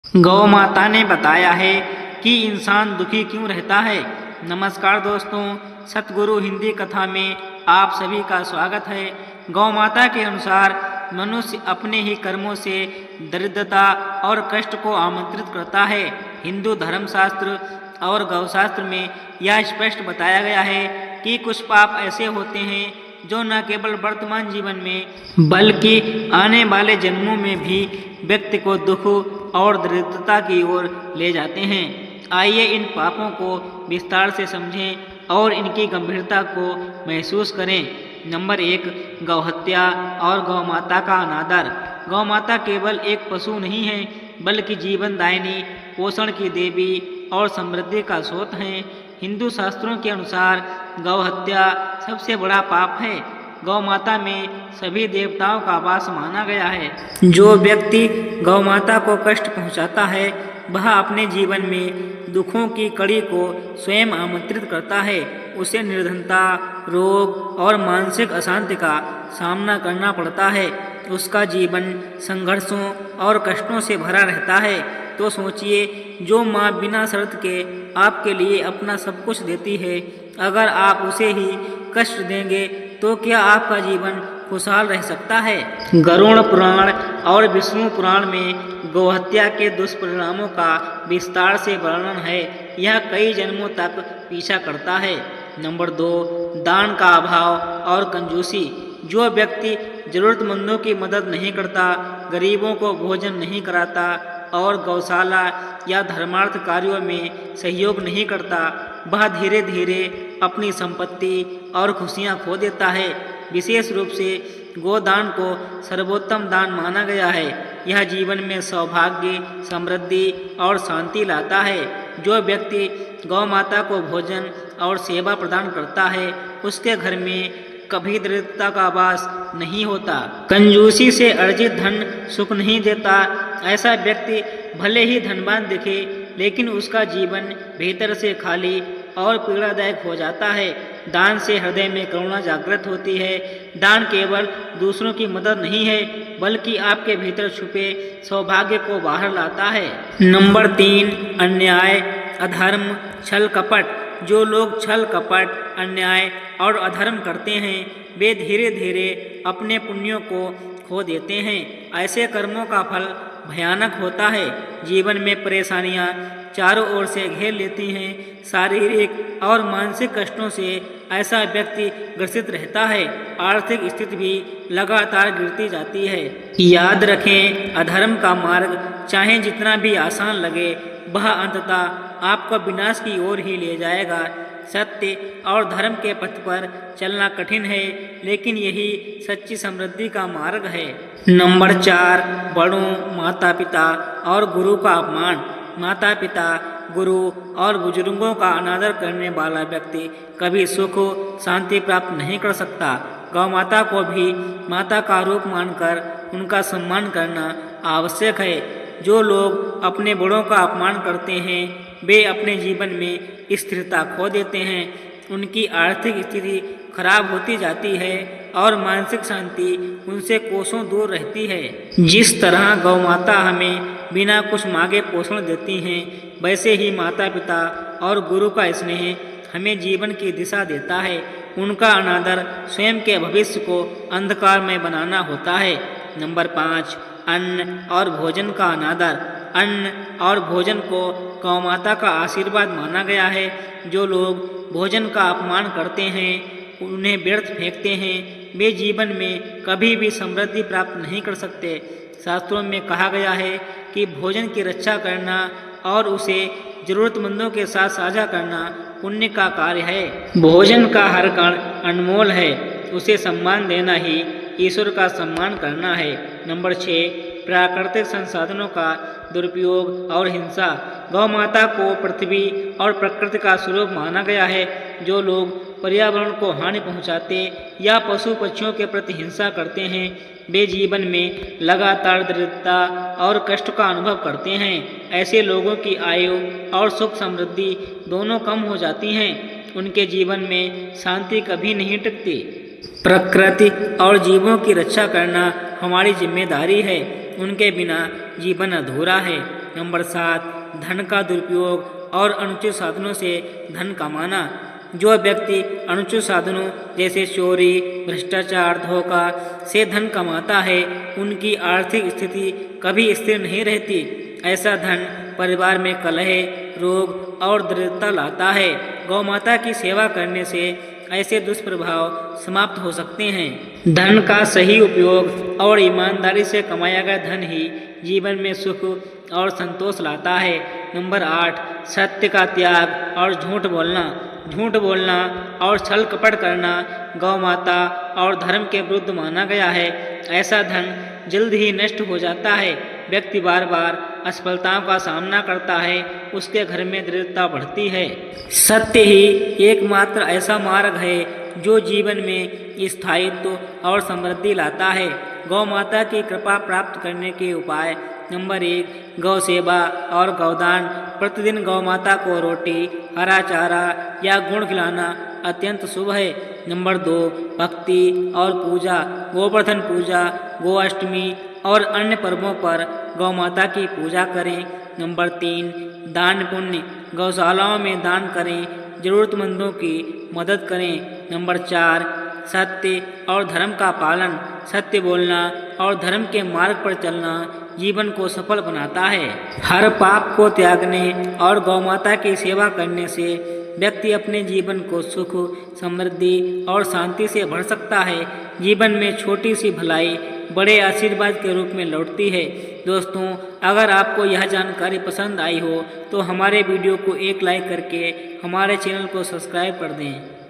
गौ माता ने बताया है कि इंसान दुखी क्यों रहता है। नमस्कार दोस्तों, सतगुरु हिंदी कथा में आप सभी का स्वागत है। गौ माता के अनुसार मनुष्य अपने ही कर्मों से दरिद्रता और कष्ट को आमंत्रित करता है। हिंदू धर्मशास्त्र और गौशास्त्र में यह स्पष्ट बताया गया है कि कुछ पाप ऐसे होते हैं जो न केवल वर्तमान जीवन में बल्कि आने वाले जन्मों में भी व्यक्ति को दुख और दरिद्रता की ओर ले जाते हैं। आइए इन पापों को विस्तार से समझें और इनकी गंभीरता को महसूस करें। नंबर 1, गौहत्या और गौ माता का अनादर। गौ माता केवल एक पशु नहीं है बल्कि जीवनदायिनी, पोषण की देवी और समृद्धि का स्रोत है। हिंदू शास्त्रों के अनुसार गौहत्या सबसे बड़ा पाप है। गौ माता में सभी देवताओं का वास माना गया है। जो व्यक्ति गौ माता को कष्ट पहुंचाता है वह अपने जीवन में दुखों की कड़ी को स्वयं आमंत्रित करता है। उसे निर्धनता, रोग और मानसिक अशांति का सामना करना पड़ता है। उसका जीवन संघर्षों और कष्टों से भरा रहता है। तो सोचिए, जो माँ बिना शर्त के आपके लिए अपना सब कुछ देती है, अगर आप उसे ही कष्ट देंगे तो क्या आपका जीवन खुशहाल रह सकता है। गरुड़ पुराण और विष्णु पुराण में गौहत्या के दुष्परिणामों का विस्तार से वर्णन है। यह कई जन्मों तक पीछा करता है। नंबर 2, दान का अभाव और कंजूसी। जो व्यक्ति जरूरतमंदों की मदद नहीं करता, गरीबों को भोजन नहीं कराता और गौशाला या धर्मार्थ कार्यों में सहयोग नहीं करता, वह धीरे धीरे अपनी संपत्ति और खुशियां खो देता है। विशेष रूप से गोदान को सर्वोत्तम दान माना गया है। यह जीवन में सौभाग्य, समृद्धि और शांति लाता है। जो व्यक्ति गौ माता को भोजन और सेवा प्रदान करता है, उसके घर में कभी दरिद्रता का वास नहीं होता। कंजूसी से अर्जित धन सुख नहीं देता। ऐसा व्यक्ति भले ही धनवान दिखे, लेकिन उसका जीवन भीतर से खाली और पीड़ादायक हो जाता है। दान से हृदय में करुणा जागृत होती है। दान केवल दूसरों की मदद नहीं है बल्कि आपके भीतर छुपे सौभाग्य को बाहर लाता है। नंबर 3, अन्याय, अधर्म, छल कपट। जो लोग छल कपट, अन्याय और अधर्म करते हैं, वे धीरे धीरे अपने पुण्यों को खो देते हैं। ऐसे कर्मों का फल भयानक होता है। जीवन में परेशानियां चारों ओर से घेर लेती हैं। शारीरिक और मानसिक कष्टों से ऐसा व्यक्ति ग्रसित रहता है। आर्थिक स्थिति भी लगातार गिरती जाती है। याद रखें, अधर्म का मार्ग चाहे जितना भी आसान लगे, वह अंततः आपको विनाश की ओर ही ले जाएगा। सत्य और धर्म के पथ पर चलना कठिन है, लेकिन यही सच्ची समृद्धि का मार्ग है। नंबर 4, बड़ों, माता पिता और गुरु का अपमान। माता पिता, गुरु और बुजुर्गों का अनादर करने वाला व्यक्ति कभी सुख शांति प्राप्त नहीं कर सकता। गौ माता को भी माता का रूप मानकर उनका सम्मान करना आवश्यक है। जो लोग अपने बड़ों का अपमान करते हैं, वे अपने जीवन में स्थिरता खो देते हैं। उनकी आर्थिक स्थिति खराब होती जाती है और मानसिक शांति उनसे कोसों दूर रहती है। जिस तरह गौ माता हमें बिना कुछ मांगे पोषण देती हैं, वैसे ही माता पिता और गुरु का स्नेह हमें जीवन की दिशा देता है। उनका अनादर स्वयं के भविष्य को अंधकार में बनाना होता है। नंबर 5, अन्न और भोजन का अनादर। अन्न और भोजन को गौ माता का आशीर्वाद माना गया है। जो लोग भोजन का अपमान करते हैं, उन्हें व्यर्थ फेंकते हैं, वे जीवन में कभी भी समृद्धि प्राप्त नहीं कर सकते। शास्त्रों में कहा गया है कि भोजन की रक्षा करना और उसे जरूरतमंदों के साथ साझा करना पुण्य का कार्य है। भोजन का हर कण अनमोल है। उसे सम्मान देना ही ईश्वर का सम्मान करना है। नंबर 6, प्राकृतिक संसाधनों का दुरुपयोग और हिंसा। गौ माता को पृथ्वी और प्रकृति का स्वरूप माना गया है। जो लोग पर्यावरण को हानि पहुंचाते या पशु पक्षियों के प्रति हिंसा करते हैं, वे जीवन में लगातार दरिद्रता और कष्ट का अनुभव करते हैं। ऐसे लोगों की आयु और सुख समृद्धि दोनों कम हो जाती हैं। उनके जीवन में शांति कभी नहीं टिकती। प्रकृति और जीवों की रक्षा करना हमारी जिम्मेदारी है। उनके बिना जीवन अधूरा है। नंबर 7, धन का दुरुपयोग और अनुचित साधनों से धन कमाना। जो व्यक्ति अनुचित साधनों जैसे चोरी, भ्रष्टाचार, धोखा से धन कमाता है, उनकी आर्थिक स्थिति कभी स्थिर नहीं रहती। ऐसा धन परिवार में कलह, रोग और दरिद्रता लाता है। गौ माता की सेवा करने से ऐसे दुष्प्रभाव समाप्त हो सकते हैं। धन का सही उपयोग और ईमानदारी से कमाया गया धन ही जीवन में सुख और संतोष लाता है। नंबर 8, सत्य का त्याग और झूठ बोलना। झूठ बोलना और छल कपट करना गौ माता और धर्म के विरुद्ध माना गया है। ऐसा धन जल्द ही नष्ट हो जाता है। व्यक्ति बार बार असफलताओं का सामना करता है, उसके घर में दरिद्रता बढ़ती है। सत्य ही एकमात्र ऐसा मार्ग है जो जीवन में स्थायित्व और समृद्धि लाता है। गौ माता की कृपा प्राप्त करने के उपाय। नंबर 1, गौ सेवा और गौदान। प्रतिदिन गौ माता को रोटी, हरा चारा या गुड़ खिलाना अत्यंत शुभ है। नंबर 2, भक्ति और पूजा। गोवर्धन पूजा, गोअष्टमी और अन्य पर्वों पर गौ माता की पूजा करें। नंबर 3, दान पुण्य। गौशालाओं में दान करें, जरूरतमंदों की मदद करें। नंबर 4, सत्य और धर्म का पालन। सत्य बोलना और धर्म के मार्ग पर चलना जीवन को सफल बनाता है। हर पाप को त्यागने और गौ माता की सेवा करने से व्यक्ति अपने जीवन को सुख, समृद्धि और शांति से भर सकता है। जीवन में छोटी सी भलाई बड़े आशीर्वाद के रूप में लौटती है। दोस्तों, अगर आपको यह जानकारी पसंद आई हो तो हमारे वीडियो को एक लाइक करके हमारे चैनल को सब्सक्राइब कर दें।